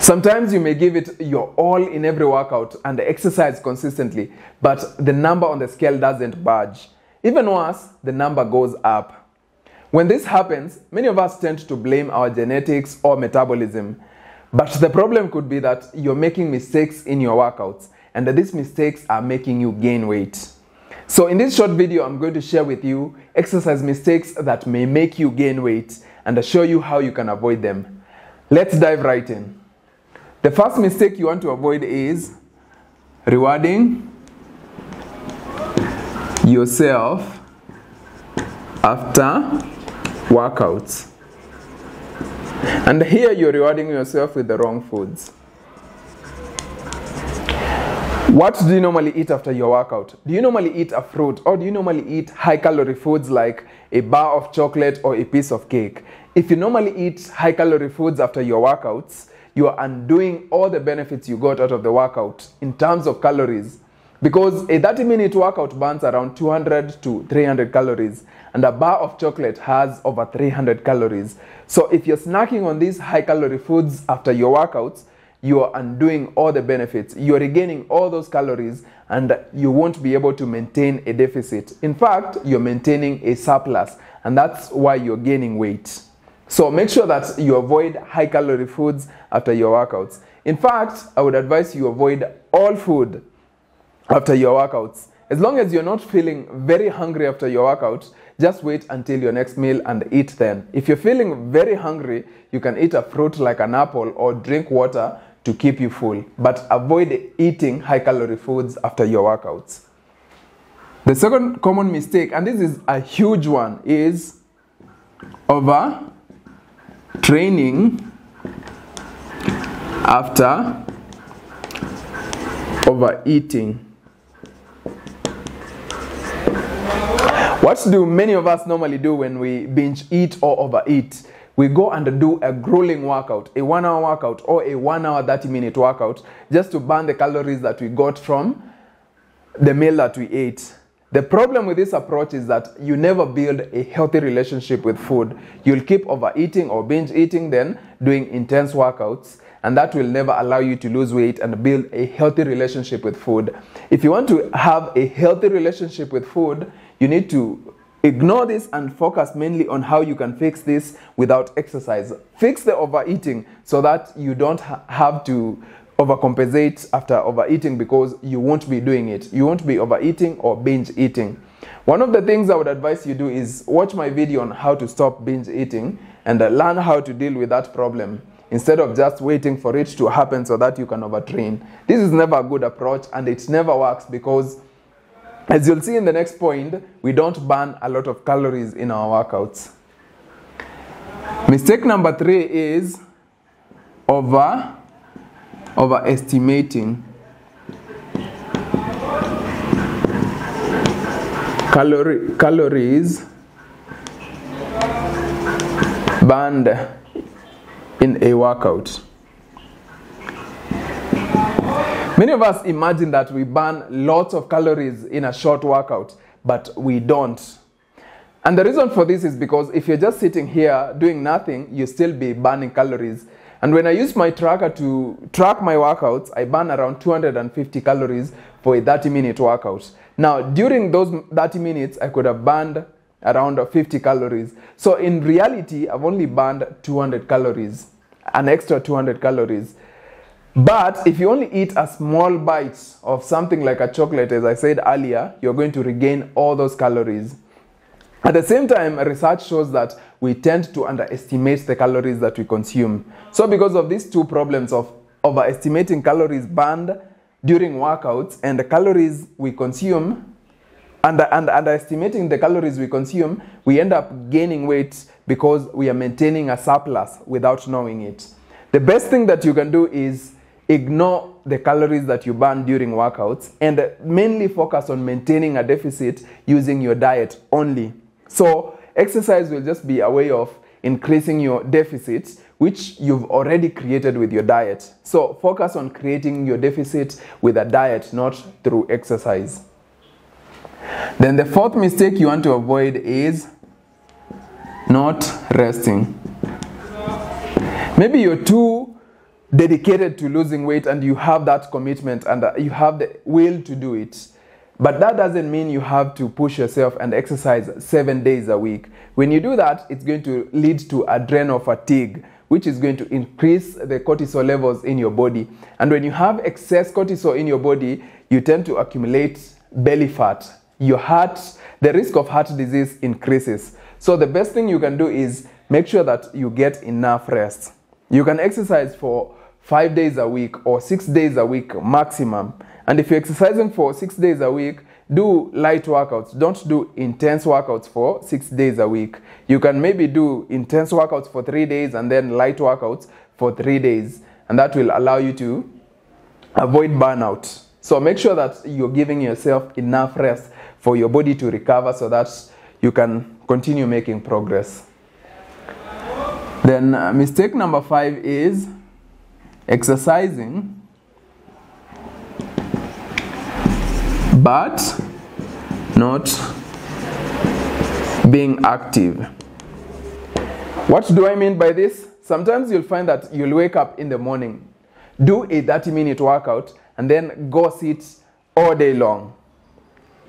Sometimes you may give it your all in every workout and exercise consistently, but the number on the scale doesn't budge. Even worse, the number goes up. When this happens, many of us tend to blame our genetics or metabolism. But the problem could be that you're making mistakes in your workouts, and that these mistakes are making you gain weight. So in this short video, I'm going to share with you exercise mistakes that may make you gain weight and show you how you can avoid them. Let's dive right in. The first mistake you want to avoid is rewarding yourself after workouts. And here you're rewarding yourself with the wrong foods. What do you normally eat after your workout? Do you normally eat a fruit, or do you normally eat high-calorie foods like a bar of chocolate or a piece of cake? If you normally eat high-calorie foods after your workouts, you are undoing all the benefits you got out of the workout in terms of calories. Because a 30-minute workout burns around 200 to 300 calories, and a bar of chocolate has over 300 calories. So if you're snacking on these high-calorie foods after your workouts, you are undoing all the benefits. You're regaining all those calories, and you won't be able to maintain a deficit. In fact, you're maintaining a surplus, and that's why you're gaining weight. So make sure that you avoid high-calorie foods after your workouts. In fact, I would advise you avoid all food after your workouts. As long as you're not feeling very hungry after your workout, just wait until your next meal and eat then. If you're feeling very hungry, you can eat a fruit like an apple or drink water to keep you full. But avoid eating high-calorie foods after your workouts. The second common mistake, and this is a huge one, is training after overeating. What do many of us normally do when we binge eat or overeat? We go and do a grueling workout, a 1-hour workout or a 1-hour 30-minute workout just to burn the calories that we got from the meal that we ate. The problem with this approach is that you never build a healthy relationship with food. You'll keep overeating or binge eating, then doing intense workouts, and that will never allow you to lose weight and build a healthy relationship with food. If you want to have a healthy relationship with food, you need to ignore this and focus mainly on how you can fix this without exercise. Fix the overeating so that you don't have to overcompensate after overeating, because you won't be doing it. You won't be overeating or binge eating. One of the things I would advise you do is watch my video on how to stop binge eating and learn how to deal with that problem instead of just waiting for it to happen so that you can overtrain. This is never a good approach, and it never works because, as you'll see in the next point, we don't burn a lot of calories in our workouts. Mistake number 3 is overestimating calories burned in a workout. Many of us imagine that we burn lots of calories in a short workout, but we don't. And the reason for this is because if you're just sitting here doing nothing, you'll still be burning calories. And when I use my tracker to track my workouts, I burn around 250 calories for a 30-minute workout. Now, during those 30 minutes, I could have burned around 50 calories. So in reality, I've only burned 200 calories, an extra 200 calories. But if you only eat a small bite of something like a chocolate, as I said earlier, you're going to regain all those calories. At the same time, research shows that we tend to underestimate the calories that we consume. So because of these two problems of overestimating calories burned during workouts and the calories we consume, and underestimating the calories we consume, we end up gaining weight because we are maintaining a surplus without knowing it. The best thing that you can do is ignore the calories that you burn during workouts and mainly focus on maintaining a deficit using your diet only. So exercise will just be a way of increasing your deficit, which you've already created with your diet. So focus on creating your deficit with a diet, not through exercise. Then the fourth mistake you want to avoid is not resting. Maybe you're too dedicated to losing weight and you have that commitment and you have the will to do it. But that doesn't mean you have to push yourself and exercise 7 days a week. When you do that, it's going to lead to adrenal fatigue, which is going to increase the cortisol levels in your body. And when you have excess cortisol in your body, you tend to accumulate belly fat. Your heart, the risk of heart disease increases. So the best thing you can do is make sure that you get enough rest. You can exercise for 5 days a week or 6 days a week maximum. And if you're exercising for 6 days a week, do light workouts. Don't do intense workouts for 6 days a week. You can maybe do intense workouts for 3 days and then light workouts for 3 days. And that will allow you to avoid burnout. So make sure that you're giving yourself enough rest for your body to recover so that you can continue making progress. Then mistake number 5 is exercising but not being active. What do I mean by this? Sometimes you'll find that you'll wake up in the morning, do a 30-minute workout, and then go sit all day long.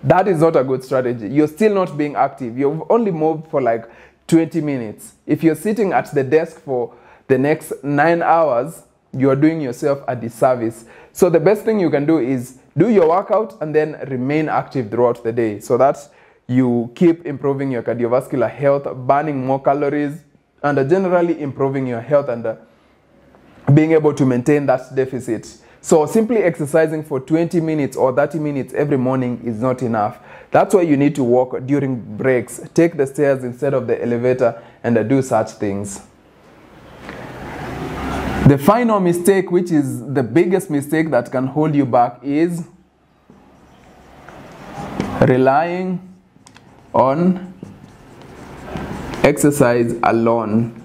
That is not a good strategy. You're still not being active. You've only moved for like 20 minutes. If you're sitting at the desk for the next 9 hours, you're doing yourself a disservice. So the best thing you can do is do your workout and then remain active throughout the day so that you keep improving your cardiovascular health, burning more calories, and generally improving your health and being able to maintain that deficit. So simply exercising for 20 minutes or 30 minutes every morning is not enough. That's why you need to walk during breaks. Take the stairs instead of the elevator and do such things. The final mistake, which is the biggest mistake that can hold you back, is relying on exercise alone.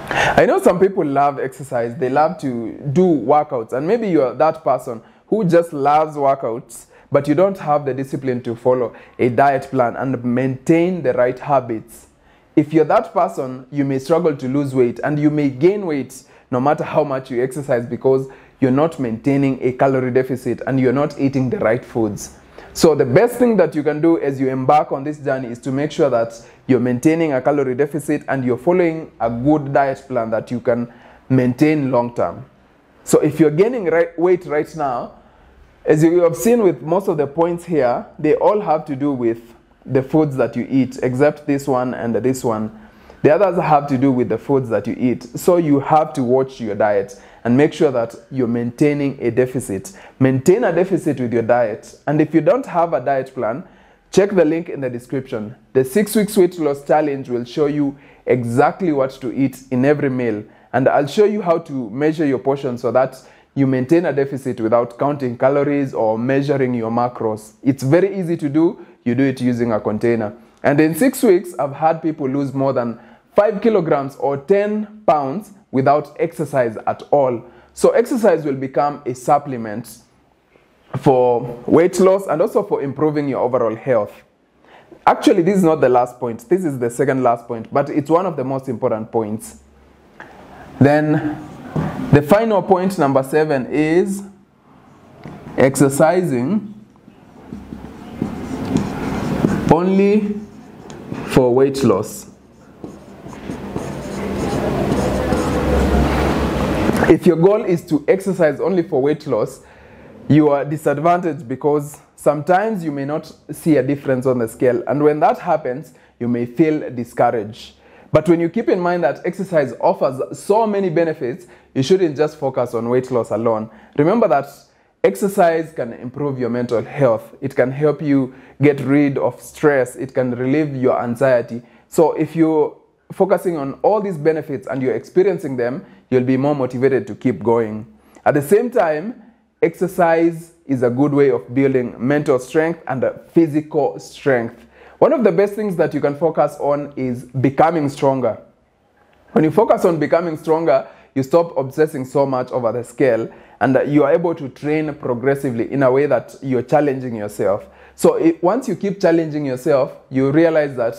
I know some people love exercise. They love to do workouts, and maybe you're that person who just loves workouts, but you don't have the discipline to follow a diet plan and maintain the right habits. If you're that person, you may struggle to lose weight and you may gain weight no matter how much you exercise because you're not maintaining a calorie deficit and you're not eating the right foods. So the best thing that you can do as you embark on this journey is to make sure that you're maintaining a calorie deficit and you're following a good diet plan that you can maintain long term. So if you're gaining weight right now, as you have seen with most of the points here, they all have to do with the foods that you eat, except this one and this one. The others have to do with the foods that you eat. So you have to watch your diet and make sure that you're maintaining a deficit. Maintain a deficit with your diet. And if you don't have a diet plan, check the link in the description. The 6 weeks weight loss challenge will show you exactly what to eat in every meal. And I'll show you how to measure your portion so that you maintain a deficit without counting calories or measuring your macros. It's very easy to do. You do it using a container. And in 6 weeks, I've had people lose more than 5 kilograms or 10 pounds without exercise at all. So exercise will become a supplement for weight loss and also for improving your overall health. Actually, this is not the last point. This is the second last point, but it's one of the most important points. Then the final point, number 7, is exercising only for weight loss. If your goal is to exercise only for weight loss, you are disadvantaged because sometimes you may not see a difference on the scale. And when that happens, you may feel discouraged. But when you keep in mind that exercise offers so many benefits, you shouldn't just focus on weight loss alone. Remember that exercise can improve your mental health. It can help you get rid of stress. It can relieve your anxiety. So if you're focusing on all these benefits and you're experiencing them, you'll be more motivated to keep going. At the same time, exercise is a good way of building mental strength and physical strength. One of the best things that you can focus on is becoming stronger. When you focus on becoming stronger, you stop obsessing so much over the scale and you are able to train progressively in a way that you're challenging yourself. So once you keep challenging yourself, you realize that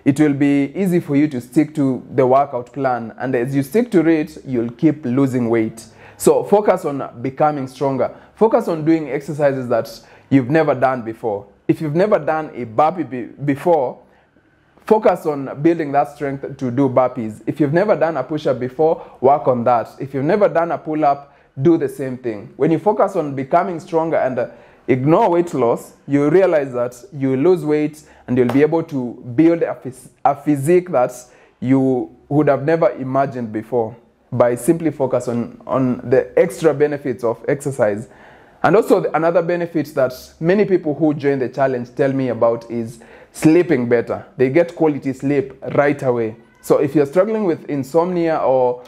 it will be easy for you to stick to the workout plan, and as you stick to it, you'll keep losing weight. So focus on becoming stronger. Focus on doing exercises that you've never done before. If you've never done a burpee before, focus on building that strength to do burpees. If you've never done a push-up before, work on that. If you've never done a pull-up, do the same thing. When you focus on becoming stronger and ignore weight loss, you realize that you lose weight and you'll be able to build a physique that you would have never imagined before by simply focus on the extra benefits of exercise. And also another benefit that many people who join the challenge tell me about is sleeping better. They get quality sleep right away. So if you're struggling with insomnia or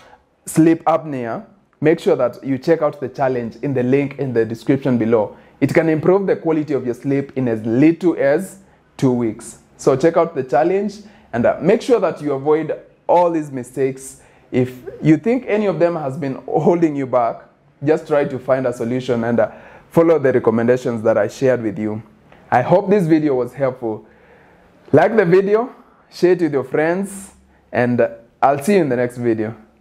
sleep apnea, make sure that you check out the challenge in the link in the description below. It can improve the quality of your sleep in as little as 2 weeks. So check out the challenge and make sure that you avoid all these mistakes. If you think any of them has been holding you back, just try to find a solution and follow the recommendations that I shared with you. I hope this video was helpful. Like the video, share it with your friends, and I'll see you in the next video.